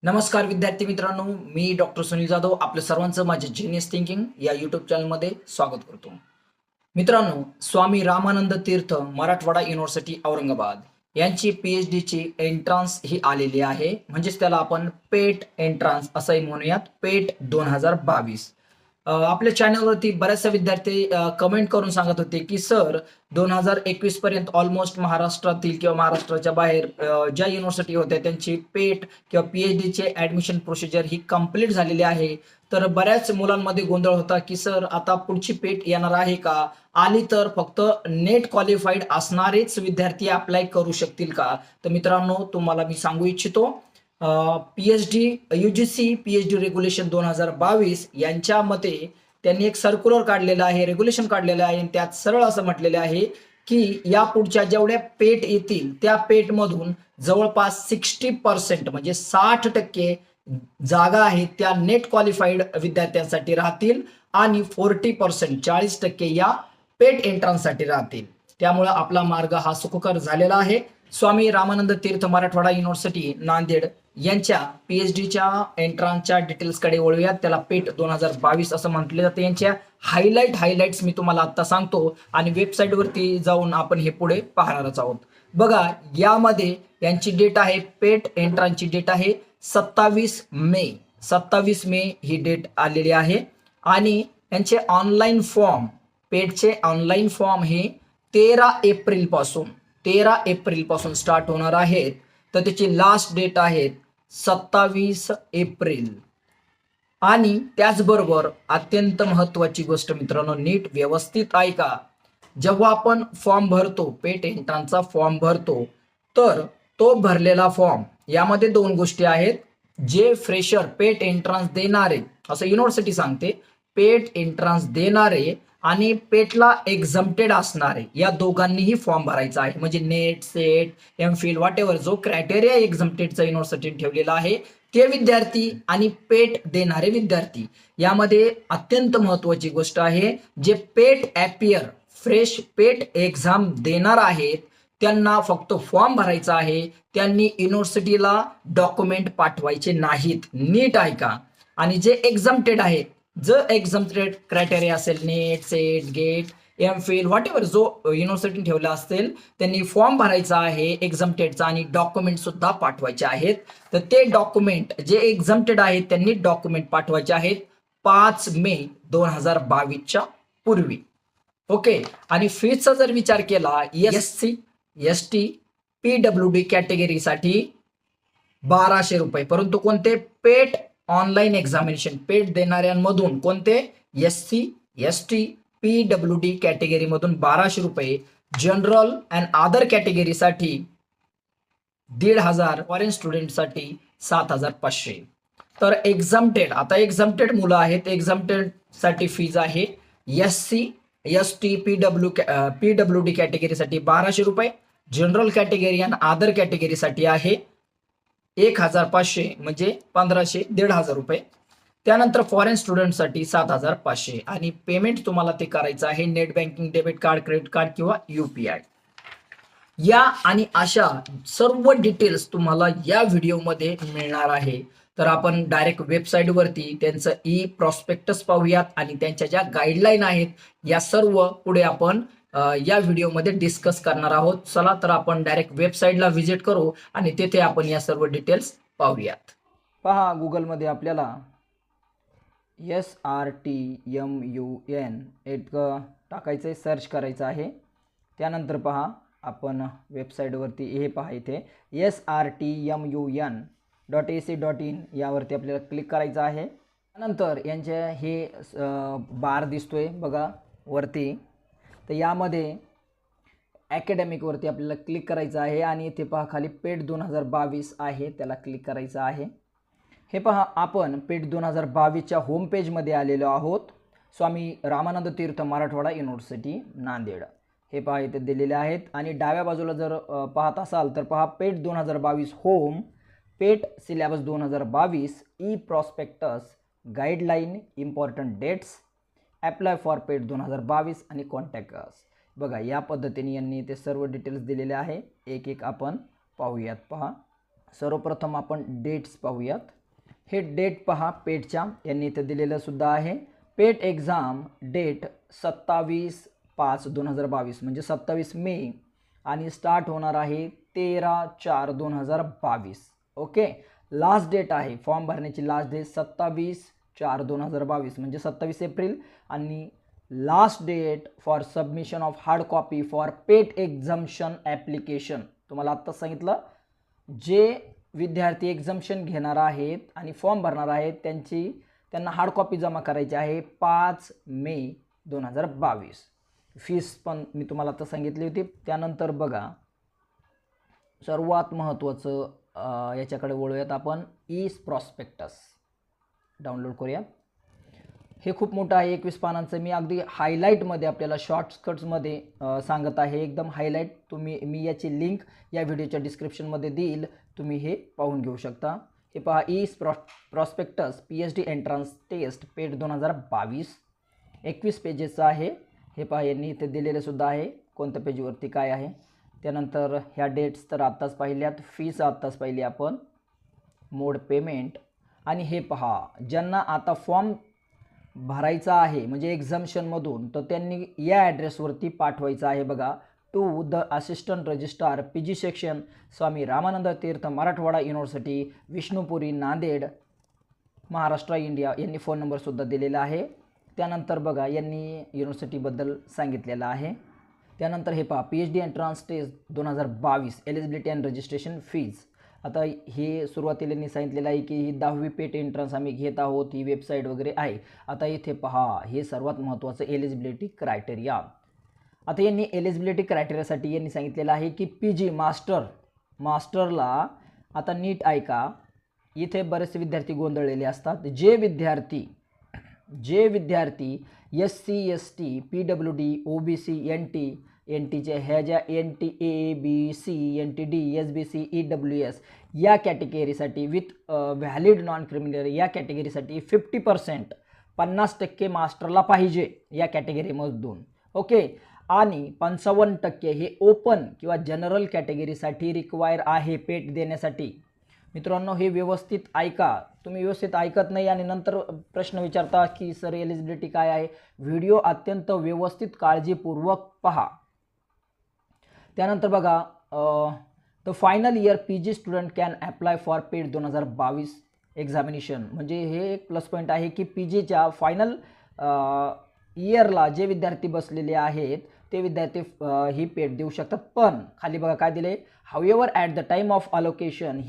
नमस्कार विद्यार्थी मित्रांनो, मी डॉक्टर सुनील जाधव आपल्या सर्वांचं माझ्या जीनियस थिंकिंग या यूट्यूब चॅनलमध्ये स्वागत करतो. मित्रांनो, स्वामी रामानंद तीर्थ मराठवाडा युनिव्हर्सिटी औरंगाबाद यांची PhD ची एंट्रान्स ही आलेली आहे. म्हणजेच त्याला आपण पेट एंट्रान्स असंही म्हणूयात, पेट 2022. आपल्या चॅनलवरती बऱ्याचशा विद्यार्थी कमेंट करून सांगत होते की सर 2021 पर्यंत ऑलमोस्ट महाराष्ट्रातील किंवा महाराष्ट्राच्या बाहेर ज्या युनिव्हर्सिटी होत्या त्यांची पेट किंवा PhD चे ऍडमिशन प्रोसिजर ही कंप्लीट झालेली आहे. तर बऱ्याच मुलांमध्ये गोंधळ होता की सर आता पुढची पेट येणार आहे का, आली तर फक्त नेट क्वालिफाईड असणारेच विद्यार्थी अप्लाय करू शकतील का. तर मित्रांनो, तुम्हाला मी सांगू इच्छितो, PhD UGC PhD रेग्युलेशन 2022 यांच्या मते त्यांनी एक सर्क्युलर काढलेला आहे, रेग्युलेशन काढलेलं आहे आणि त्यात सरळ असं म्हटलेलं आहे की या पुढच्या जेवढ्या पेट येतील त्या पेटमधून जवळपास 60% म्हणजे 60% जागा आहेत त्या नेट क्वालिफाईड विद्यार्थ्यांसाठी राहतील आणि 40% या पेट एंट्रान्ससाठी राहतील. त्यामुळे आपला मार्ग हा सुखकर झालेला आहे. स्वामी रामानंद तीर्थ मराठवाडा युनिव्हर्सिटी नांदेड यांच्या PhDच्या एंट्रान्सच्या डिटेल्सकडे वळूयात. त्याला पेट 2022 असं म्हटलं जातं. यांच्या हायलाइट्स मी तुम्हाला आता सांगतो आणि वेबसाईटवरती जाऊन आपण हे पुढे पाहणारच आहोत. बघा, यामध्ये यांची डेट आहे, पेट एंट्रान्सची डेट आहे 27 मे. 27 मे ही डेट आलेली आहे आणि यांचे ऑनलाईन फॉर्म, पेटचे ऑनलाईन फॉर्म हे 13 एप्रिल पासून स्टार्ट होणार आहेत. तर त्याची लास्ट डेट आहे 27 एप्रिल. आणि त्याचबरोबर अत्यंत महत्वाची गोष्ट मित्रांनो, नीट व्यवस्थित ऐका. जेव्हा आपण फॉर्म भरतो, पेट एंट्रान्सचा फॉर्म भरतो, तर तो भरलेला फॉर्म यामध्ये दोन गोष्टी आहेत. जे फ्रेशर पेट एंट्रान्स देणारे, असं युनिव्हर्सिटी सांगते, पेट एंट्रान्स देणारे आणि पेटला एक्झम्प्टेड असणारे या दोघांनीही फॉर्म भरायचा आहे. म्हणजे नेट, सेट, MPhil व्हॉटेवर जो क्रायटेरिया एक्झम्प्टेडचा युनिव्हर्सिटी ठेवलेला आहे ते विद्यार्थी आणि पेट देणारे विद्यार्थी. यामध्ये अत्यंत महत्वाची गोष्ट आहे, जे पेट ॲपियर फ्रेश पेट एक्झाम देणार आहेत त्यांना फक्त फॉर्म भरायचा आहे. त्यांनी युनिव्हर्सिटीला डॉक्युमेंट पाठवायचे नाहीत. नीट ऐका. आणि जे एक्झम्प्टेड आहे, जर एक्झम्प्टेड क्रायटेरिया असेल, NET, SET, GATE, MPhil whatever जो युनिव्हर्सिटी ठेवला असेल, त्यांनी फॉर्म भरायचा आहे एक्झम्प्टेडचा आणि डॉक्युमेंट सुद्धा पाठवायचे आहेत. तर ते डॉक्युमेंट जे एक्झम्प्टेड आहेत त्यांनी डॉक्युमेंट पाठवायचे आहेत 5 मे 2022च्या पूर्वी. ओके. आणि फीचा जर विचार केला, SC ST PWD कॅटेगरीसाठी 1200 रुपये. परंतु कोणते? पेट ऑनलाईन एक्झामिनेशन पेट देणाऱ्यांमधून कोणते? SC ST PWD कॅटेगरीमधून 1200 रुपये. जनरल अँड अदर कॅटेगरीसाठी 1500, फॉरेन स्टुडंटसाठी 7500. तर एक्झम्प्टेड, आता एक्झम्प्टेड मुलं आहेत, एक्झम्प्टेड साठी फीज आहे SC ST PWD कॅटेगरीसाठी 1200 रुपये. जनरल कॅटेगरी आणि अदर कॅटेगरीसाठी आहे 1500 म्हणजे 1500, 1500 रुपये. त्यानंतर फॉरेन स्टुडंटसाठी 7500 आणि पेमेंट तुम्हाला ते करायचं आहे net banking, debit card, credit card किंवा UPI. या आणि अशा सर्व डिटेल्स तुम्हाला या व्हिडिओमध्ये मिळणार आहे. तर आपण डायरेक्ट वेबसाईटवरती त्यांचं प्रॉस्पेक्टस पाहूयात आणि त्यांच्या ज्या गाईडलाईन आहेत या सर्व पुढे आपण या व्हिडिओमध्ये डिस्कस करणार आहोत. चला तर आपण डायरेक्ट वेबसाईटला व्हिजिट करू आणि तेथे आपण या सर्व डिटेल्स पाहूयात. पहा, गुगलमध्ये आपल्याला SRTMUN टाकायचं आहे, सर्च करायचं आहे. त्यानंतर पहा, आपण वेबसाईटवरती हे पहा, इथे SRTMUN.ac.in यावरती आपल्याला क्लिक करायचं आहे. त्यानंतर यांचे हे बार दिसतोय बघा वरती. तर यामध्ये अकॅडमिकवरती आपल्याला क्लिक करायचं आहे आणि इथे पहा खाली पेट 2022 आहे, त्याला क्लिक करायचं आहे. हे पहा, आपण पेट 2022च्या होम पेजमध्ये आलेलो आहोत. स्वामी रामानंद तीर्थ मराठवाडा युनिव्हर्सिटी नांदेड हे पहा इथे दिलेले आहेत. आणि डाव्या बाजूला जर पाहत असाल तर पहा, PET 2022 home, PET syllabus 2022, prospectus, guideline, important dates, apply for PET 2022 आणि कॉन्टॅक्ट अस. बघा, या पद्धतीने यांनी ते सर्व डिटेल्स दिलेले आहे. एक एक आपण पाहूयात. पहा, सर्वप्रथम आपण डेट्स पाहूयात. हे डेट पहा पेटच्या, यांनी इथे दिलेलं सुद्धा आहे. पेट एक्झाम डेट 27/5/2022 म्हणजे 27 मे आणि स्टार्ट होणार आहे 13/4/2022. ओके, लास्ट डेट आहे फॉर्म भरण्याची, लास्ट डेट 27/4/2022 म्हणजे 27 एप्रिल. आणि last date for submission of hard copy for PET exemption application. तुम्हाला आत्ताच सांगितलं, जे विद्यार्थी एक्झम्पशन घेणार आहेत आणि फॉर्म भरणार आहेत त्यांना हार्ड कॉपी जमा करायची आहे 5 मे 2022. फीस पण मी तुम्हाला आता सांगितली होती. त्यानंतर बघा सर्वात महत्त्वाचं याच्याकडे वळूयात आपण, ई प्रॉस्पेक्टस डाउनलोड करूया. हे खूप मोठं आहे, 21 पानांचं. मी अगदी हायलाईटमध्ये आपल्याला शॉर्टकट्समध्ये सांगत आहे, एकदम हायलाईट. मी याची लिंक या व्हिडिओच्या डिस्क्रिप्शनमध्ये देईल, तुम्ही हे पाहून घेऊ शकता. हे पहा, e prospectus PhD entrance test PET 2022 21 पेजेसचं आहे. हे पहा, यांनी इथे दिलेले सुद्धा आहे कोणत्या पेजवरती काय आहे. त्यानंतर ह्या डेट्स तर आत्ताच पाहिल्यात, फीस आत्ताच पाहिली आपण, मोड पेमेंट. आणि हे पहा, ज्यांना आता फॉर्म भरायचा आहे म्हणजे एक्झम्पशनमधून, तर त्यांनी या ॲड्रेसवरती पाठवायचं आहे बघा, to the assistant registrar PG section Swami Ramanand Teerth Marathwada university Vishnupuri Nanded Maharashtra India. यांनी फोन नंबरसुद्धा दिलेला आहे. त्यानंतर बघा यांनी युनिव्हर्सिटीबद्दल सांगितलेलं आहे. त्यानंतर हे पहा, PhD entrance test 2022 eligibility and registration fees. आता हे सुरुवातीला मी सांगितलेलं आहे की ही 10वी पेट एंट्रन्स आम्ही घेत आहोत, ही वेबसाईट वगैरे आहे. आता इथे पहा, हे सर्वात महत्त्वाचं एलिजिबिलिटी क्रायटेरिया. आता यांनी एलिजिबिलिटी क्रायटेरियासाठी यांनी सांगितलेलं आहे की PG मास्टरला, आता नीट ऐका, इथे बरेचसे विद्यार्थी गोंधळलेले असतात. जे विद्यार्थी SC ST PWD OBC NTचे ह्या ज्या NT A B C NTD SBC EWS या कॅटेगरीसाठी विथ व्हॅलिड नॉन क्रिमिनल या कॅटेगरीसाठी 50% 50% मास्टरला पाहिजे या कॅटेगरीमधून. ओके, आणि 55% हे ओपन किंवा जनरल कॅटेगरीसाठी रिक्वायर आहे पेट देण्यासाठी. मित्रांनो, हे व्यवस्थित ऐका. तुम्ही व्यवस्थित ऐकत नाही आणि नंतर प्रश्न विचारता की सर एलिजिबिलिटी काय आहे. व्हिडिओ अत्यंत व्यवस्थित काळजीपूर्वक पहा. त्यानंतर बघा, the final year PG student can apply for PET 2022 examination. म्हणजे हे एक प्लस पॉईंट आहे की PGच्या फायनल इयरला जे विद्यार्थी बसलेले आहेत ते विद्यार्थी ही पेट देऊ शकतात. पण खाली बघा काय दिले, however at the time of allocation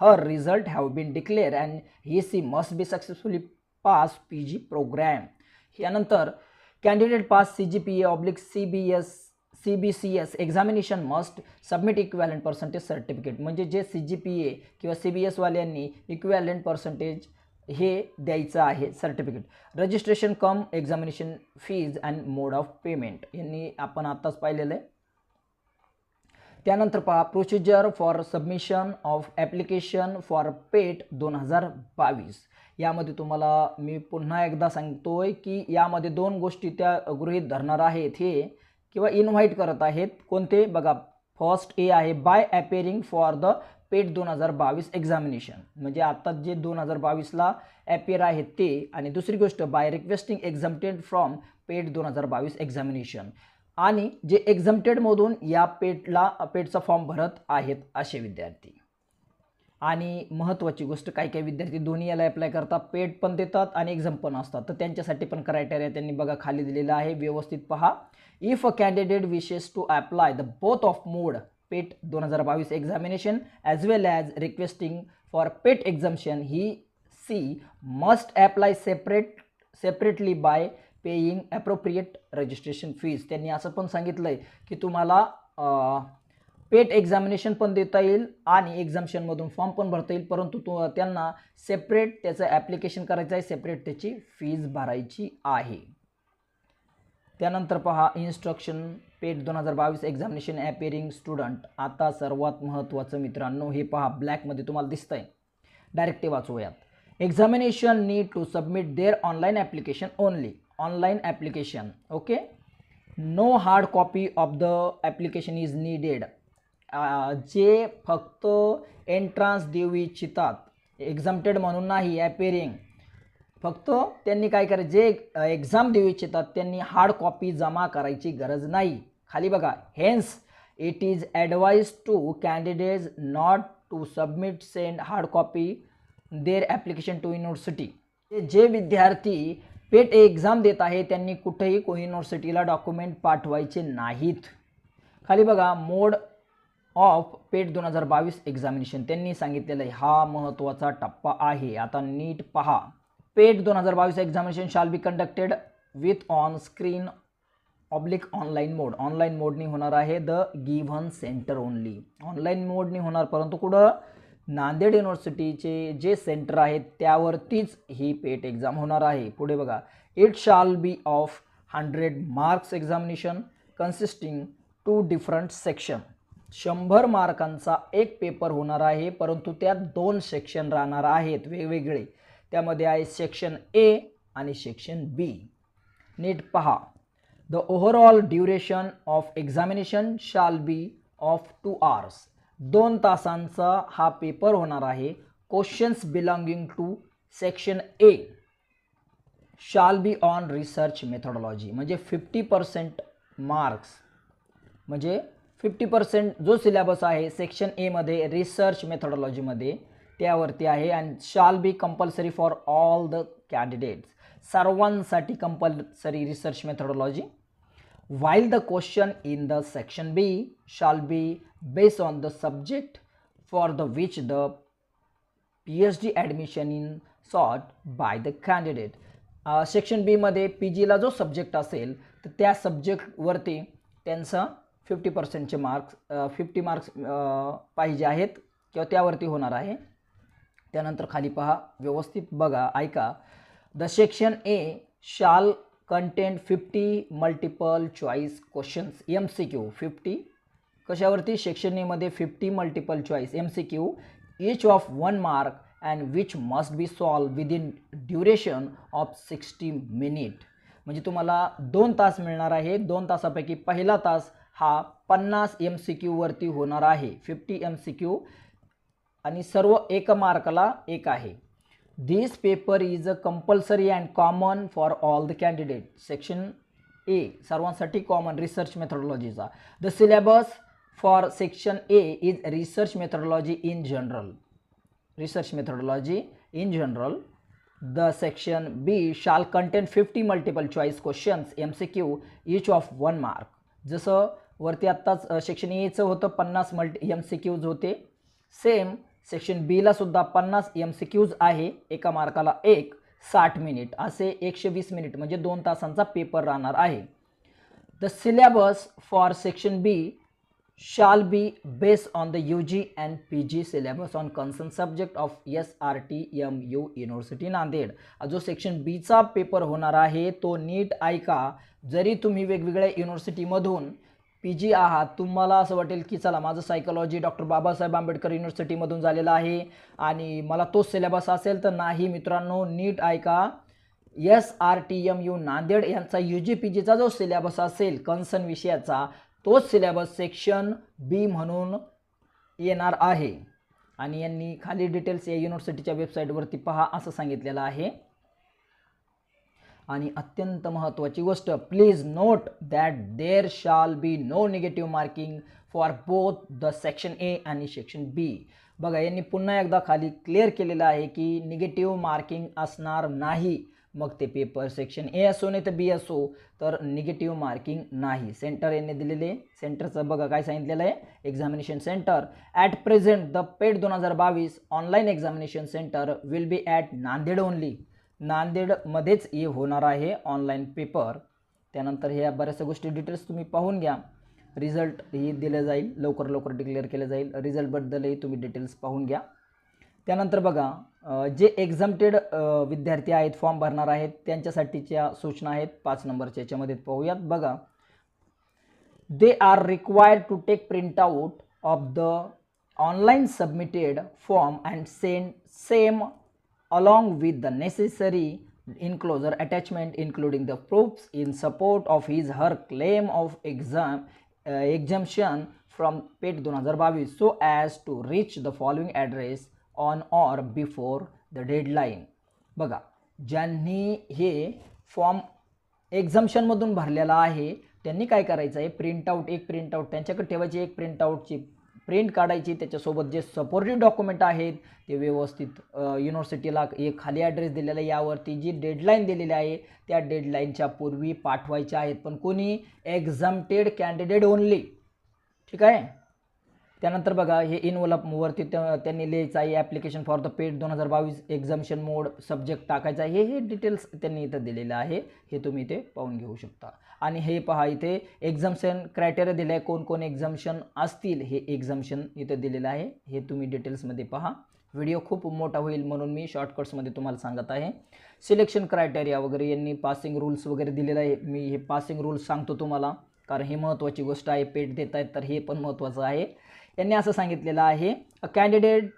her result have been declared and he must be successfully pass PG program. यानंतर candidate pass CGPA/CBCS examination must submit equivalent percentage certificate. म्हणजे जे CGPA किंवा CBS वाल्यांनी इक्विव्हॅलेंट पर्सेंटेज हे द्यायचं आहे certificate. Registration cum examination fees and mode of payment यांनी आपण आत्ताच पाहिलेलं आहे. त्यानंतर पहा, procedure for submission of application for PET 2022. यामध्ये तुम्हाला मी पुन्हा एकदा सांगतोय की यामध्ये 2 गोष्टी त्या गृहीत धरणार आहेत हे किंवा इन्व्हाइट करत आहेत. कोणते बघा, फर्स्ट ए आहे by appearing for the PET 2022 examination. म्हणजे आता जे 2022ला अपेअर आहेत ते. आणि दुसरी गोष्ट by requesting exempted from PET 2022 examination. आणि जे एक्झम्प्टेडमधून या पेटचा फॉर्म भरत आहेत असे विद्यार्थी. आणि महत्त्वाची गोष्ट, काही विद्यार्थी दोन्ही याला अप्लाय करतात, पेट पण देतात आणि एक्झाम पण असतात, तर त्यांच्यासाठी पण क्रायटेरिया त्यांनी बघा खाली दिलेला आहे, व्यवस्थित पहा. If a candidate wishes to apply the both of mode PET 2022 examination as well as requesting for PET exemption he must apply separately by paying appropriate registration fees. त्यांनी असं पण सांगितलं आहे की तुम्हाला पेट एक्झामिनेशन पण देता येईल आणि एक्झाम्पशनमधून फॉर्म पण भरता येईल, परंतु त्यांना सेपरेट त्याचं ॲप्लिकेशन करायचं आहे, सेपरेट त्याची फीज भरायची आहे. त्यानंतर पहा, इन्स्ट्रक्शन पेट 2022 एक्झामिनेशन अपेअरिंग स्टुडंट. आता सर्वात महत्त्वाचं मित्रांनो, हे पहा ब्लॅकमध्ये तुम्हाला दिसतंय, डायरेक्ट ते वाचूयात. Examination need to submit their online application only. Online application, okay. No hard copy of the application is needed जे फक्त एंट्रान्स देऊ इच्छितात, एक्झामटेड म्हणून नाही, ॲपेरिंग, फक्त त्यांनी काय करायचं, जे एक्झाम देऊ इच्छितात त्यांनी हार्ड कॉपी जमा करायची गरज नाही. खाली बघा, hence it is advise to candidates not to submit send hard copy their application to university. जे विद्यार्थी पेट एक्झाम देत आहे त्यांनी कुठेही युनिव्हर्सिटीला डॉक्युमेंट पाठवायचे नाहीत. खाली बघा, मोड ऑफ पेट 2022 एक्झामिनेशन त्यांनी सांगितलेलं आहे, हा महत्त्वाचा टप्पा आहे. आता नीट पहा. PET 2022 examination shall be conducted with on screen oblique online mode. Online मोडनी होणार आहे. The given center only. Online मोडनी होणार, परंतु कुठं, नांदेड युनिव्हर्सिटीचे जे सेंटर आहेत त्यावरतीच ही पेट एक्झाम होणार आहे. पुढे बघा, it shall be of 100 marks examination consisting 2 different section. 100 मार्कांचा एक पेपर होणार आहे, परंतु त्यात 2 सेक्शन राहणार आहेत वेगवेगळे. त्यामध्ये आहे सेक्शन ए आणि सेक्शन बी. नीट पहा. The overall duration of examination shall B of 2 hours. 2 तासांचा हा पेपर होणार आहे. Questions belonging to section A shall be on research methodology. म्हणजे 50% मार्क्स, म्हणजे 50% जो सिलेबस आहे सेक्शन एमध्ये रिसर्च मेथोडॉलॉजीमध्ये त्यावरती आहे. आणि shall be compulsory for all the candidates. सर्वांसाठी compulsory research methodology. while the question in the section B shall be based on the subject for the which the PhD admission in sought by the candidate. Section B मध्ये PGला जो subject असेल तर त्या सब्जेक्टवरती त्यांचा 50%चे marks 50 marks पाहिजे आहेत किंवा त्यावरती होणार आहे. त्यानंतर खाली पहा, व्यवस्थित बघा, ऐका. The section A shall content 50 multiple choice questions MCQ. 50 कशावरती, सेक्शन ए मध्ये 50 multiple choice MCQ each of 1 mark and which must be solved within duration of 60 minutes. म्हणजे तुम्हाला 2 तास मिळणार आहे. 2 तासापैकी पहिला तास हा 50 MCQ वरती होणार आहे. 50 MCQ आणि सर्व 1 मार्कला 1 आहे. This paper is a compulsory and common for all the candidates. Section A सर्वांसाठी कॉमन रिसर्च मेथोडॉलॉजीचा. The syllabus for section A is research methodology in general. Research methodology in general. The section B shall contain 50 multiple choice questions MCQ each of 1 mark. जसं वरती आत्ताच section एचं होतं 50 MCQज होते, same section बीला सुद्धा 50 MCQज आहे. 1 मार्काला 1, 60 मिनिट असे 120 मिनिट म्हणजे 2 तासांचा पेपर राहणार आहे. The syllabus for section B shall be based on the UG and PG syllabus on concern subject of SRTMU university Nanded. जो सेक्शन बीचा पेपर होणार आहे तो नीट ऐका. जरी तुम्ही वेगवेगळ्या युनिव्हर्सिटीमधून PG आहात, तुम्हाला असं वाटेल की चला माझं सायकोलॉजी डॉक्टर बाबासाहेब आंबेडकर युनिव्हर्सिटीमधून झालेलं आहे आणि मला तोच सिलेबस असेल, तर नाही मित्रांनो, नीट ऐका. SRTMU नांदेड यांचा UG PGचा जो सिलेबस असेल कन्सर्न विषयाचा, तोच सिलेबस सेक्शन बी म्हणून येणार आहे. आणि यांनी खाली डिटेल्स या युनिव्हर्सिटीच्या वेबसाईटवरती पहा असं सांगितलेलं आहे. आणि अत्यंत महत्त्वाची गोष्ट, please note that there shall be no negative marking for both the section A आणि सेक्शन बी. बघा, यांनी पुन्हा एकदा खाली क्लिअर केलेलं आहे की निगेटिव्ह मार्किंग असणार नाही. मग ते पेपर सेक्शन ए असो नाही तर बी असो, तर निगेटिव्ह मार्किंग नाही. सेंटर यांनी दिलेले, सेंटरचं बघा काय सांगितलेलं आहे, examination center. At present the PET 2022 online examination center will be at Nanded only. नांदेडमध्येच हे होणार आहे ऑनलाईन पेपर. त्यानंतर ह्या बऱ्याचशा गोष्टी डिटेल्स तुम्ही पाहून घ्या. रिझल्ट ही दिलं जाईल, लवकर डिक्लेअर केलं जाईल. रिझल्टबद्दलही तुम्ही डिटेल्स पाहून घ्या. त्यानंतर बघा, जे एक्झामटेड विद्यार्थी आहेत, फॉर्म भरणार आहेत, त्यांच्यासाठीच्या सूचना आहेत 5 नंबरच्या याच्यामध्ये पाहूयात. बघा, they are required to take print out of the online submitted form and send same along with the necessary enclosure attachment including the proofs in support of his her claim of exemption from pet 2022 so as to reach the following address on or before the deadline. बघा, ज्यांनी हे form एक्झम्पशनमधून भरलेला आहे त्यांनी काय करायचं आहे, एक प्रिंटआउट त्यांच्याकडे ठेवायची, एक प्रिंटआउटची प्रिंट काढायची, त्याच्यासोबत जे सपोर्टिव्ह डॉक्युमेंट आहेत ते व्यवस्थित युनिव्हर्सिटीला एक खाली ॲड्रेस दिलेला आहे, यावरती जी डेडलाईन दिलेली आहे त्या डेडलाईनच्या पूर्वी पाठवायचे आहेत, पण कोणी एक्झम्प्टेड कॅन्डिडेट ओनली. ठीक आहे. त्यानंतर बघा, हे इनवलपवरती त्यांनी लिहायचं आहे application for the PET 2022 exemption mode, subject टाकायचा आहे, हे डिटेल्स त्यांनी इथं दिलेलं आहे, हे तुम्ही इथे पाहून घेऊ शकता. आणि हे पहा, इथे एक्झम्पशन क्रायटेरिया दिलं आहे, कोण एक्झम्पशन असतील हे एक्झम्पशन इथं दिलेलं आहे, हे तुम्ही डिटेल्समध्ये पहा. व्हिडिओ खूप मोठा होईल म्हणून मी शॉर्टकट्समध्ये तुम्हाला सांगत आहे. सिलेक्शन क्रायटेरिया वगैरे यांनी पासिंग रूल्स वगैरे दिलेलं आहे, मी हे पासिंग रूल्स सांगतो तुम्हाला कारण हे महत्त्वाची गोष्ट आहे, पेट देत आहेत तर हे पण महत्त्वाचं आहे. यांनी असं सांगितलेलं आहे, a candidate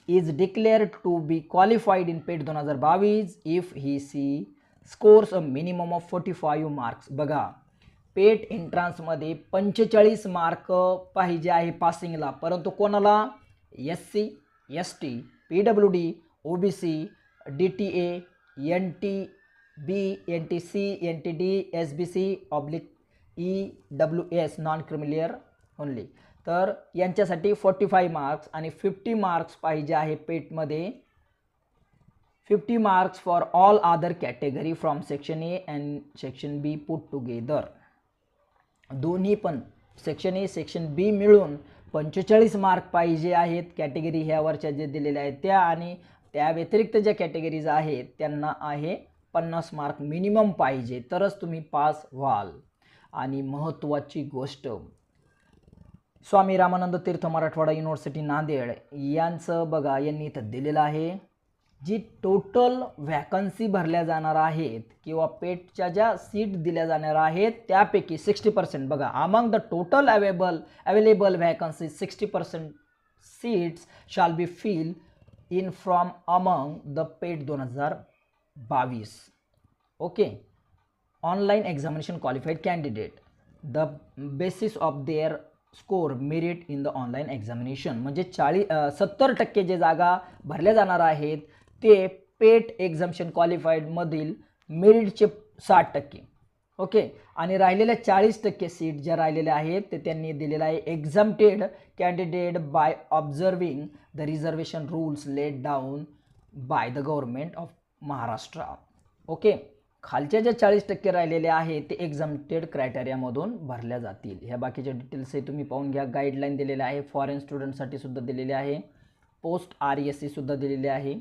is declared to be qualified in PET 2022 if he she scores a minimum of 45 marks. बघा, पेट एंट्रान्समध्ये 45 मार्क पाहिजे आहे पासिंगला, परंतु कोणाला, SC, ST, PWD, OBC, DTA, NTB, NTC, NTD, SBC EWS non creamy layer only. तर यांच्यासाठी 45 marks आणि 50 marks पाहिजे आहे पेटमध्ये. 50 marks for all other category from section A and section B put together. दोन्ही पण सेक्शन ए सेक्शन बी मिळून 45 mark पाहिजे आहेत कॅटेगरी ह्यावरच्या जे दिलेल्या आहेत त्या, आणि त्या व्यतिरिक्त ज्या कॅटेगरीज आहेत त्यांना आहे 50 मार्क मिनिमम पाहिजे, तरच तुम्ही पास व्हाल. आणि महत्त्वाची गोष्ट, स्वामी रामानंद तीर्थ मराठवाडा युनिव्हर्सिटी नांदेड यांचं बघा, यांनी इथं दिलेलं आहे, जी टोटल व्हॅकन्सी भरल्या जाणार आहेत किंवा पेटच्या ज्या सीट दिल्या जाणार आहेत त्यापैकी 60% बघा, among the total available vacancy 60% seats shall be fill in from among the PET 2022. Okay. Online examination qualified candidate the basis of their score merit in the online examination. म्हणजे 70% जे जागा भरल्या जाणार आहेत ते पेट एक्झामिनेशन क्वालिफाईडमधील मेरिटचे 60%. ओके. आणि राहिलेल्या 40% seat ज्या राहिलेल्या आहेत ते त्यांनी दिलेलं आहे exempted candidate by observing the reservation rules laid down by the government of Maharashtra. Okay. खालच्या ज्या 40% राहिलेल्या आहेत ते एक्झाम्प्टेड क्रायटेरियामधून भरल्या जातील. ह्या बाकीच्या डिटेल्स हे तुम्ही पाहून घ्या. गाईडलाईन दिलेले आहे, फॉरेन स्टुडंटसाठी सुद्धा दिलेले आहे, पोस्ट RSC सुद्धा दिलेले आहे,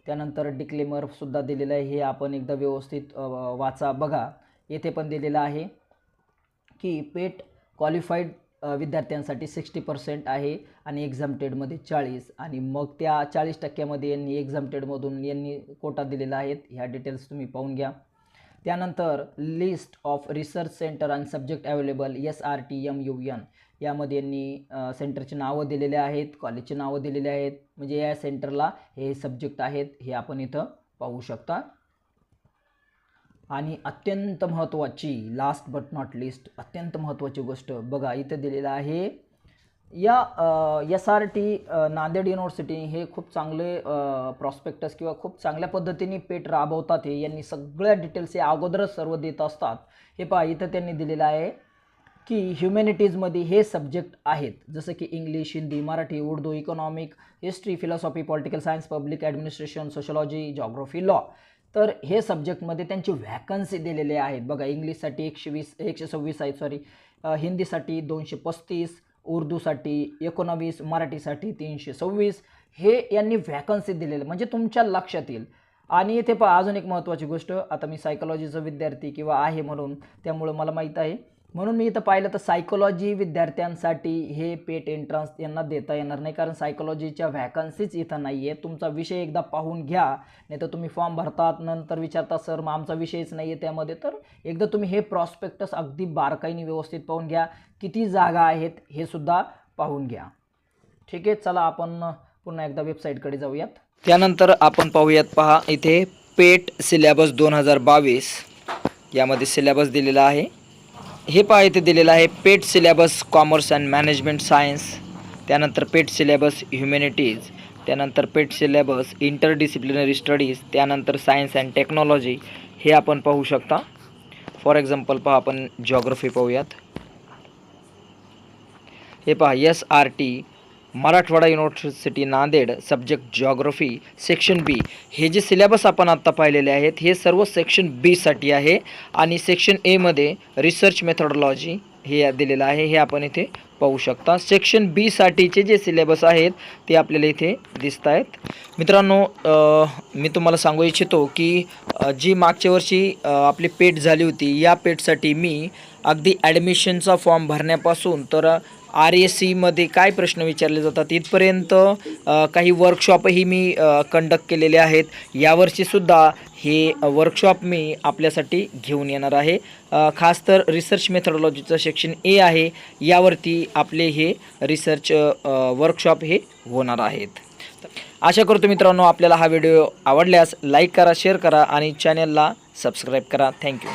त्यानंतर डिक्लेमर सुद्धा दिलेलं आहे, हे आपण एकदा व्यवस्थित वाचा. बघा, येथे पण दिलेलं आहे की पेट क्वालिफाईड विद्यार्थ्यांसाठी 60% आहे आणि एक्झाम्प्टेडमध्ये 40, आणि मग त्या 40%मध्ये यांनी एक्झाम्प्टेडमधून यांनी कोटा दिलेला आहेत. ह्या डिटेल्स तुम्ही पाहून घ्या. त्यानंतर लिस्ट ऑफ रिसर्च सेंटर आणि सब्जेक्ट अवेलेबल SRT MUN यामध्ये यांनी सेंटरची नावं दिलेले आहेत, कॉलेजची नावं दिलेली आहेत, म्हणजे या सेंटरला हे सब्जेक्ट आहेत हे आपण इथं पाहू शकता. आणि अत्यंत महत्त्वाची, लास्ट बट नॉट लिस्ट, अत्यंत महत्त्वाची गोष्ट बघा, इथं दिलेलं आहे, या SRT नांदेड युनिव्हर्सिटी हे खूप चांगले प्रॉस्पेक्टस किंवा खूप चांगल्या पद्धतीने पेट राबवतात. हे यांनी सगळ्या डिटेल्स हे अगोदरच सर्व देत असतात. हे पहा, इथं त्यांनी दिलेलं आहे की ह्युमॅनिटीजमध्ये हे सब्जेक्ट आहेत, जसं की English, Hindi, Marathi, Urdu, economic, history, philosophy, political science, public administration, sociology, geography, law. तर हे सब्जेक्टमध्ये त्यांची व्हॅकन्सी दिलेले आहेत. बघा, इंग्लिशसाठी 126 आहेत, सॉरी, हिंदीसाठी 235, उर्दूसाठी 19, मराठीसाठी 326, हे यांनी व्हॅकन्सी दिलेले, म्हणजे तुमच्या लक्षात येईल. आणि इथे पहा, अजून एक महत्त्वाची गोष्ट, आता मी सायकोलॉजीचा विद्यार्थी किंवा आहे म्हणून त्यामुळे मला माहीत आहे, म्हणून मी इथं पाहिलं तर सायकोलॉजी विद्यार्थ्यांसाठी हे पेट एंट्रन्स यांना देता येणार नाही, कारण सायकोलॉजीच्या व्हॅकन्सीच इथं नाही आहे. तुमचा विषय एकदा पाहून घ्या, नाही तर तुम्ही फॉर्म भरतात नंतर विचारता सर मग आमचा विषयच नाही आहे त्यामध्ये. तर एकदा तुम्ही हे प्रॉस्पेक्टस अगदी बारकाईने व्यवस्थित पाहून घ्या, किती जागा आहेत हे सुद्धा पाहून घ्या. ठीक आहे, चला आपण पुन्हा एकदा वेबसाईटकडे जाऊयात. त्यानंतर आपण पाहूयात, पहा इथे पेट सिलेबस 2022 यामध्ये सिलेबस दिलेला आहे. हे पहा इथे दिलेलं आहे PET syllabus commerce and management science, त्यानंतर पेट सिलेबस ह्युमॅनिटीज, त्यानंतर पेट सिलेबस इंटरडिसिप्लिनरी स्टडीज, त्यानंतर सायन्स अँड टेक्नॉलॉजी हे आपण पाहू शकता. फॉर एक्झाम्पल पहा आपण जिओग्राफी पाहूयात. हे पहा SRT Marathwada university Nanded subject geography section B. हे जे सिलेबस आपण आत्ता पाहिलेले आहेत हे सर्व सेक्शन बी साठी आहे आणि सेक्शन ए मध्ये रिसर्च मेथोडॉलॉजी हे दिलेलं आहे, हे आपण इथे पाहू शकता. सेक्शन बी साठीचे जे सिलेबस आहेत ते आपल्याला इथे दिसत आहेत. मित्रांनो, मी तुम्हाला सांगू इच्छितो की जी मागच्या वर्षी आपली पेट झाली होती या पेटसाठी मी अगदी ॲडमिशनचा फॉर्म भरण्यापासून तर RSCमध्ये काय प्रश्न विचारले जातात इथपर्यंत काही वर्कशॉपही मी कंडक्ट केलेले आहेत. यावर्षीसुद्धा हे वर्कशॉप मी आपल्यासाठी घेऊन येणार आहे. खास तर रिसर्च मेथोडॉलॉजीचं सेक्शन ए आहे, यावरती आपले हे रिसर्च वर्कशॉप हे होणार आहेत. आशा करतो मित्रांनो आपल्याला हा व्हिडिओ आवडल्यास लाईक करा, शेअर करा आणि चॅनलला सबस्क्राईब करा. थँक्यू.